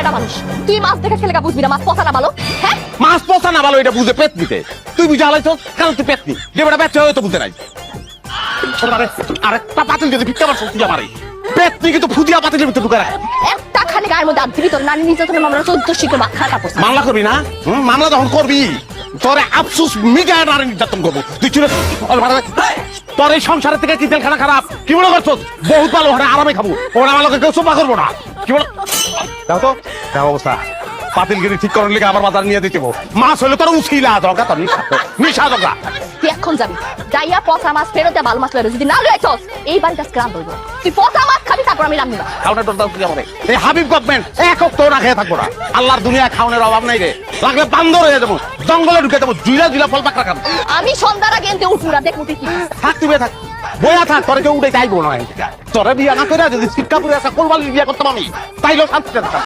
বেটা মানুষ তুই মাছ দেখে খেলে বুঝবি না মাছ পচা না ভালো হ্যাঁ মাছ পচা না ভালো এটা বুঝে পেট নিতে তুই বুঝে আলাইছো কারণ তুই পেট নি যে বেটা পেট হয়তো বুঝতে নাই আরেকটা পাতিল যদি ভিক্ষা মারছো তুই আমারে পেট নি কিন্তু ফুদিয়া পাতিলের ভিতরে ঢুকে রাখ একটা খালি গায়ের মধ্যে আধ দিবি তোর নানি নির্যাতনের মামলা 14 শিখে মাথা কাপড় মামলা করবি না মামলা যখন করবি তোরে আফসোস মিটায় নারী নির্যাতন করবো তুই ছিল তোর এই সংসারের থেকে কি তেলখানা খারাপ কি মনে করছো বহুত ভালো ওখানে আরামে খাবো ওরা আমাকে কেউ সোফা করবো না কি বলো দেখো তো দেখো অবস্থা পাতিলগিরি ঠিক করার লিগে আবার বাজার নিয়ে দিতে মাছ হলে তোর উছিলা দরকার তোর নিশা দরকার তুই এখন যাবি যাইয়া পচা মাছ ফেরত দে ভালো মাছ ফেরত যদি না লইছস এই বাড়িটা স্ক্রাম করবো তুই পচা মাছ খাবি তারপর আমি রান্না খাওয়ানোর দরকার কি হবে এই হাবিব গভর্নমেন্ট এক তো না খেয়ে থাকবো না আল্লাহর দুনিয়া খাওয়ানোর অভাব নাই রে লাগলে বান্দর হয়ে যাবো জঙ্গলে ঢুকে যাবো জুইলা জুইলা ফল পাকড়া খাবো আমি সন্ধ্যার আগে এনতে উঠবো না দেখবো তুই কি থাক তুই থাক বইয়া থাক তোরে কেউ উঠে চাইবো না তোরে বিয়া না করে যদি শিক্ষাপুরে একটা কোলবালি বিয়া করতাম আমি তাইলেও শান্তিতে থাকতাম